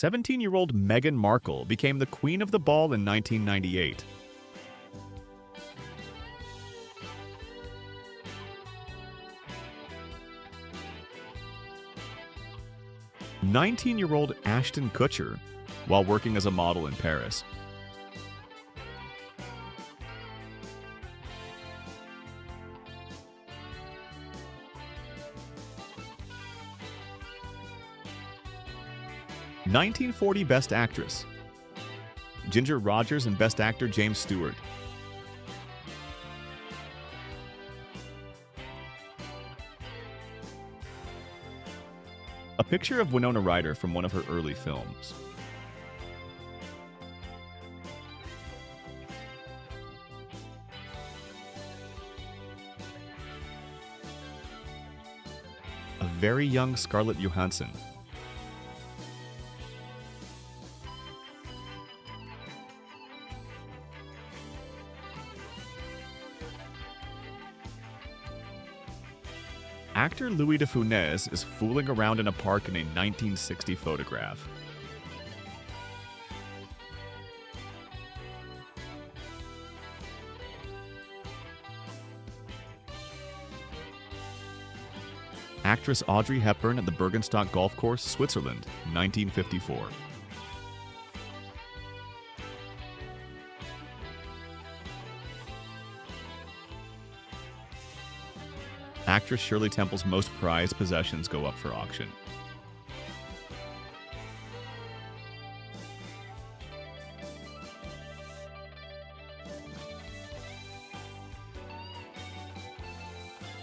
17-year-old Meghan Markle became the Queen of the Ball in 1998. "19-year-old Ashton Kutcher, while working as a model in Paris. "1940 Best Actress. Ginger Rogers and Best Actor James Stewart. A picture of Winona Ryder from one of her early films. A very young Scarlett Johansson. Actor Louis de Funès is fooling around in a park in a 1960 photograph. Actress Audrey Hepburn at the Bergenstock Golf Course, Switzerland, 1954. Actress Shirley Temple's most prized possessions go up for auction.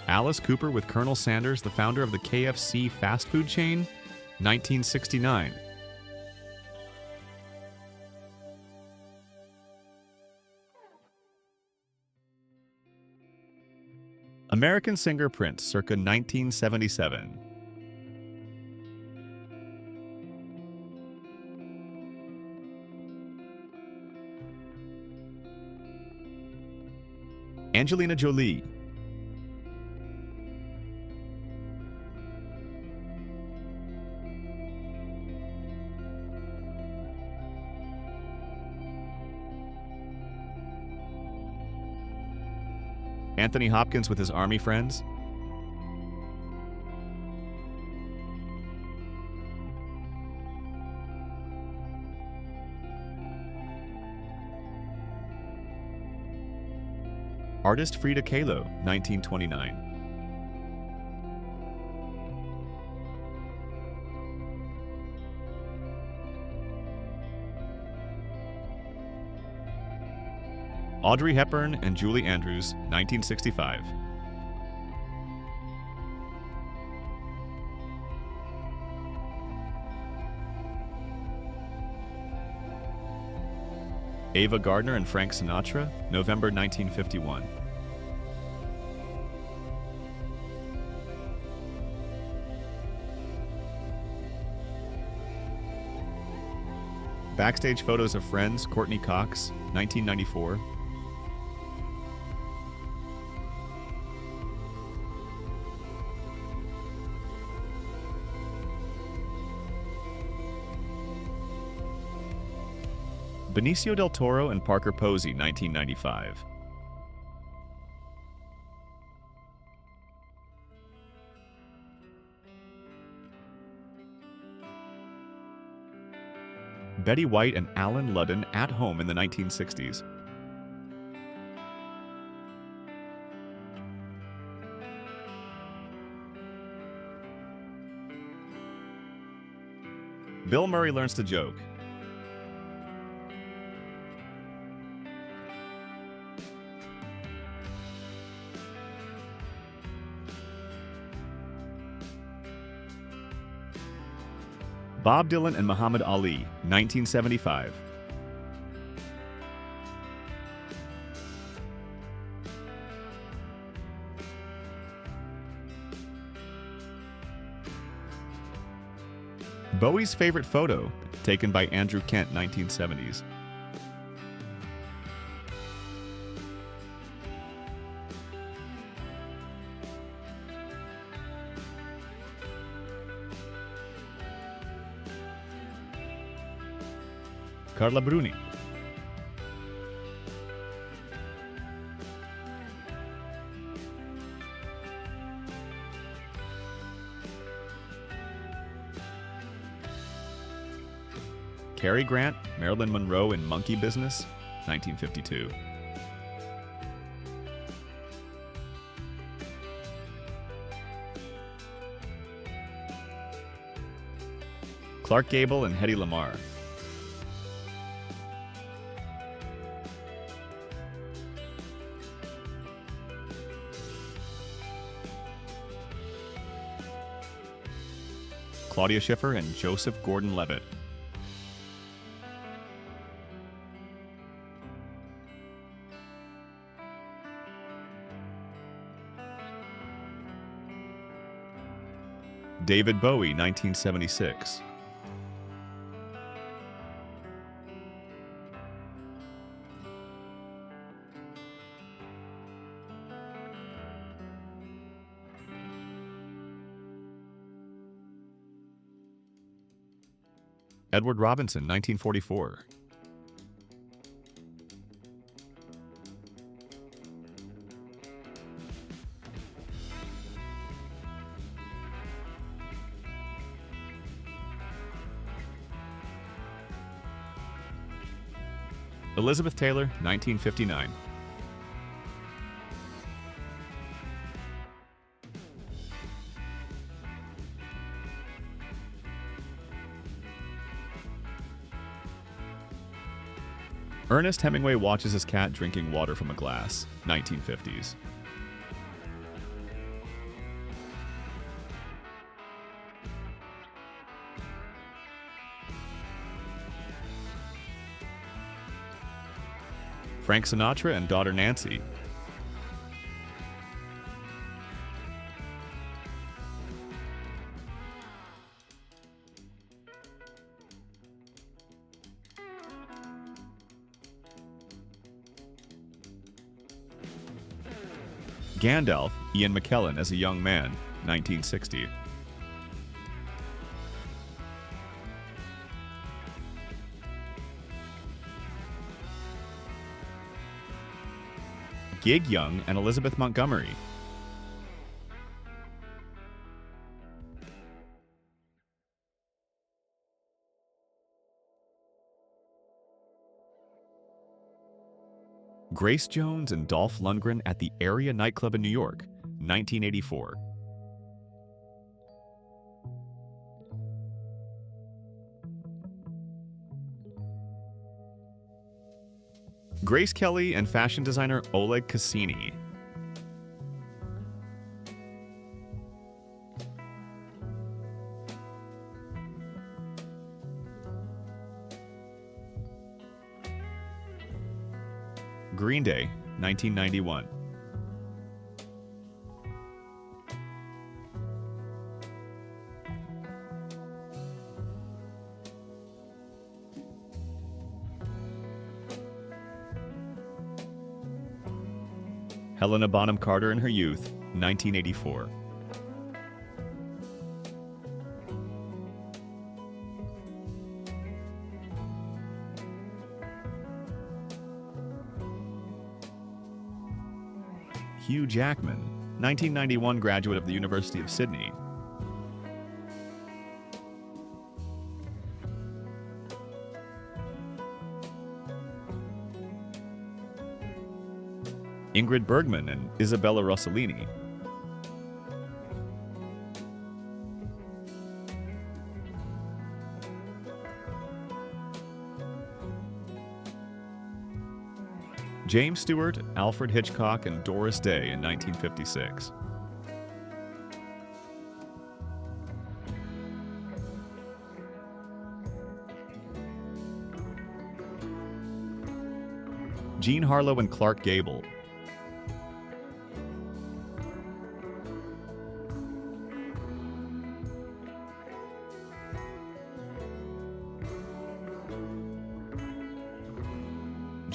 Alice Cooper with Colonel Sanders, the founder of the KFC fast food chain, 1969. American singer Prince, circa 1977. Angelina Jolie. Anthony Hopkins with his army friends. Artist Frida Kahlo, 1929. Audrey Hepburn and Julie Andrews, 1965. Ava Gardner and Frank Sinatra, November 1951. Backstage photos of Friends, Courtney Cox, 1994. Benicio del Toro and Parker Posey, 1995. Betty White and Alan Ludden at home in the 1960s. Bill Murray learns to joke. Bob Dylan and Muhammad Ali, 1975. Bowie's favorite photo, taken by Andrew Kent, 1970s. Carla Bruni. Cary Grant, Marilyn Monroe in Monkey Business, 1952. Clark Gable and Hedy Lamarr. Claudia Schiffer and Joseph Gordon-Levitt. David Bowie, 1976. Edward Robinson, 1944. Elizabeth Taylor, 1959. Ernest Hemingway watches his cat drinking water from a glass, 1950s. Frank Sinatra and daughter Nancy. Gandalf, Ian McKellen as a young man, 1960. Gig Young and Elizabeth Montgomery. Grace Jones and Dolph Lundgren at the Area nightclub in New York, 1984. Grace Kelly and fashion designer Oleg Cassini. Green Day, 1991. Helena Bonham Carter in her youth, 1984. Hugh Jackman, 1991 graduate of the University of Sydney. Ingrid Bergman and Isabella Rossellini. James Stewart, Alfred Hitchcock, and Doris Day in 1956. Jean Harlow and Clark Gable.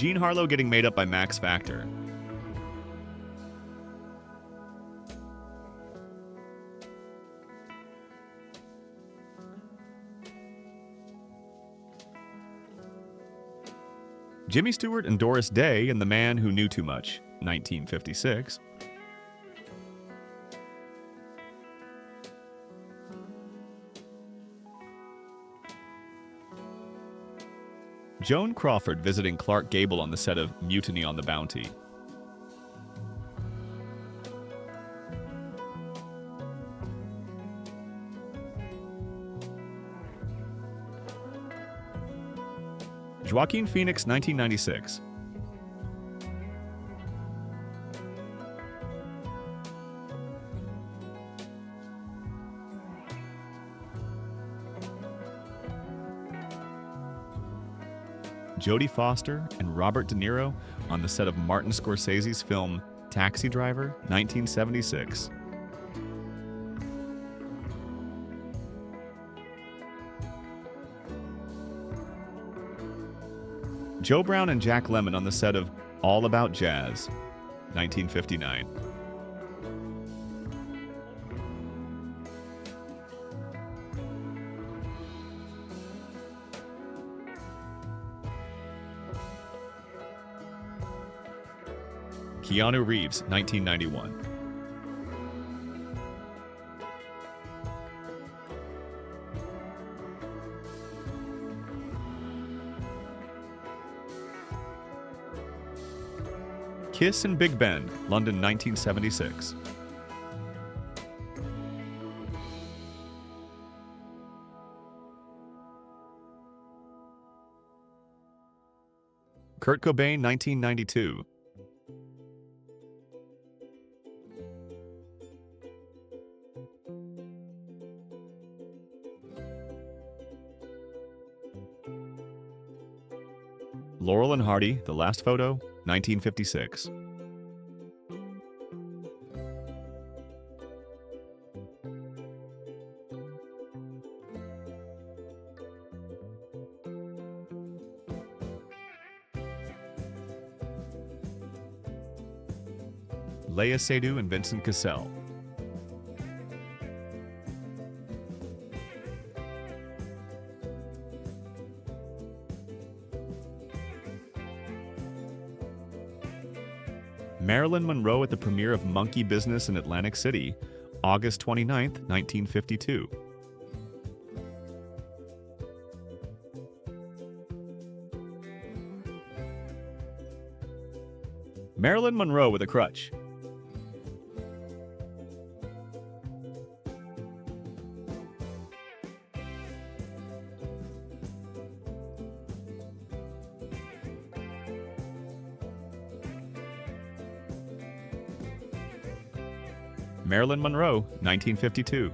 Jean Harlow getting made up by Max Factor. Jimmy Stewart and Doris Day in The Man Who Knew Too Much, 1956. Joan Crawford visiting Clark Gable on the set of Mutiny on the Bounty. Joaquin Phoenix, 1996. Jodie Foster and Robert De Niro on the set of Martin Scorsese's film Taxi Driver, 1976. Joe Brown and Jack Lemmon on the set of All About Jazz, 1959. Keanu Reeves, 1991. Kiss and Big Ben, London, 1976. Kurt Cobain, 1992. Laurel and Hardy, The Last Photo, 1956. Léa Seydoux and Vincent Cassel. Marilyn Monroe at the premiere of Monkey Business in Atlantic City, August 29, 1952. Marilyn Monroe with a crutch. Marilyn Monroe, 1952.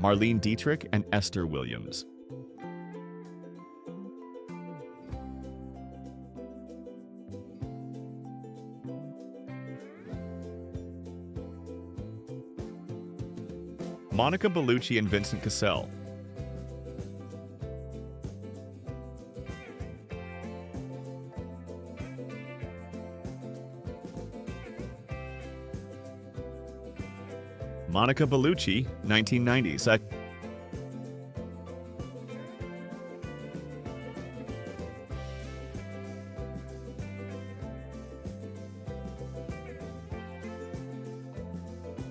Marlene Dietrich and Esther Williams. Monica Bellucci and Vincent Cassel. Monica Bellucci, 1990s.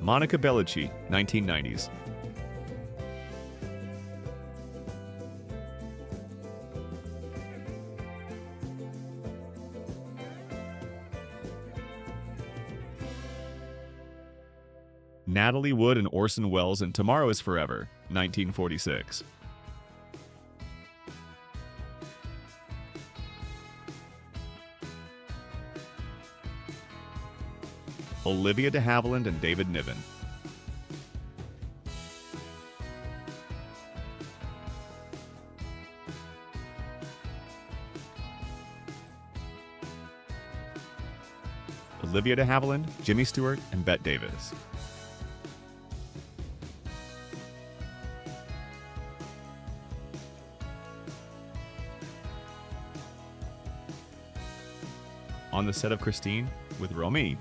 Monica Bellucci, 1990s. Natalie Wood and Orson Welles in Tomorrow is Forever, 1946. Olivia de Havilland and David Niven. Olivia de Havilland, Jimmy Stewart, and Bette Davis. On the set of Christine with Romy.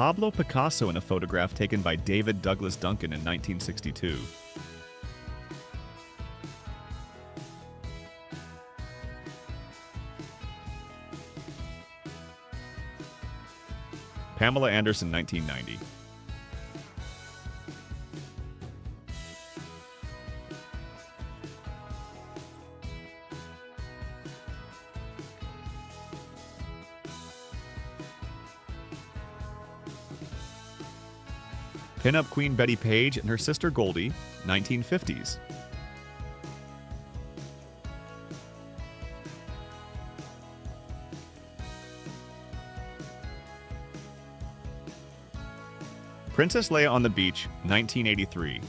Pablo Picasso in a photograph taken by David Douglas Duncan in 1962. Pamela Anderson, 1990. Pin-up queen Betty Page and her sister Goldie, 1950s. Princess Leia on the Beach, 1983.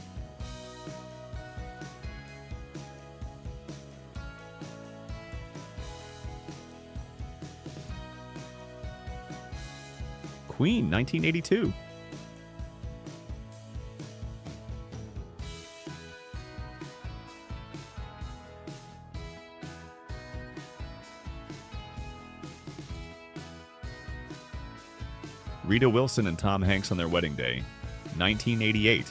Queen, 1982. Rita Wilson and Tom Hanks on their wedding day, 1988.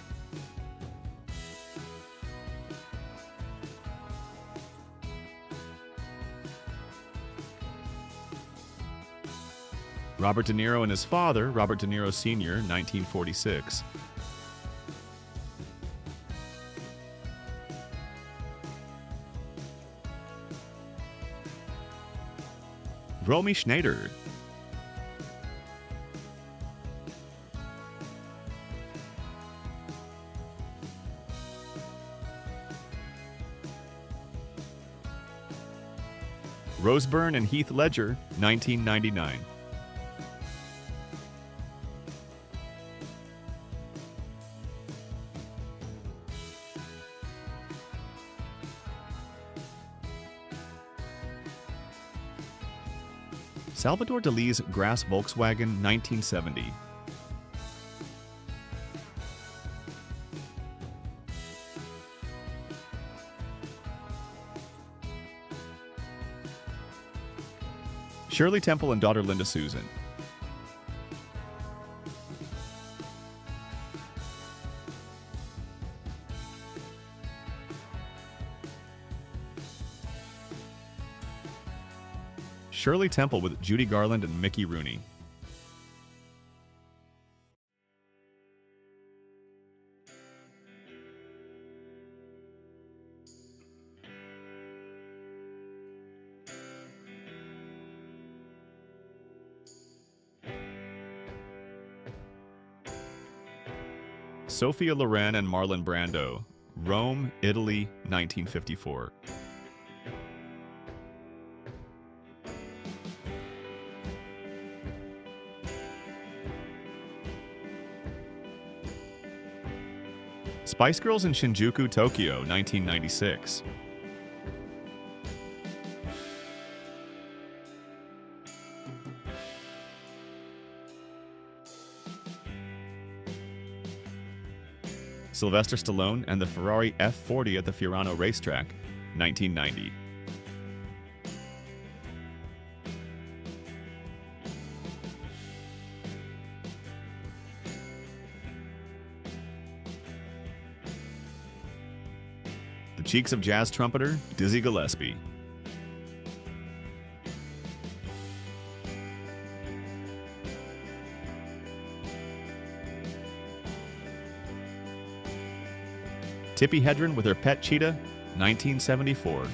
Robert De Niro and his father, Robert De Niro Sr., 1946. Romy Schneider. Rose Byrne and Heath Ledger, 1999. Salvador Dali's Grass Volkswagen, 1970. Shirley Temple and daughter Linda Susan. Shirley Temple with Judy Garland and Mickey Rooney. Sophia Loren and Marlon Brando, Rome, Italy, 1954. Spice Girls in Shinjuku, Tokyo, 1996. Sylvester Stallone and the Ferrari F40 at the Fiorano racetrack, 1990. The Cheeks of Jazz trumpeter, Dizzy Gillespie. Tippi Hedren with her pet cheetah, 1974.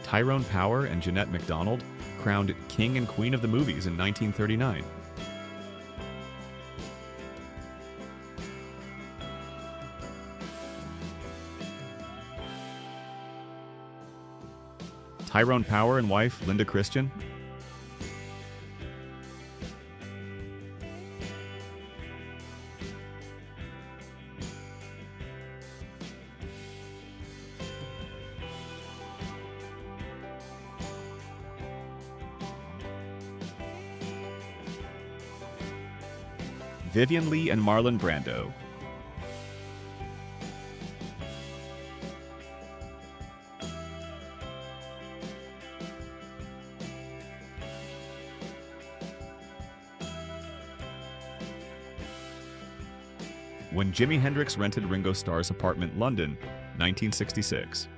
Tyrone Power and Jeanette MacDonald crowned King and Queen of the Movies in 1939. Tyrone Power and wife Linda Christian. Vivian Leigh and Marlon Brando. When Jimi Hendrix rented Ringo Starr's apartment, London, 1966.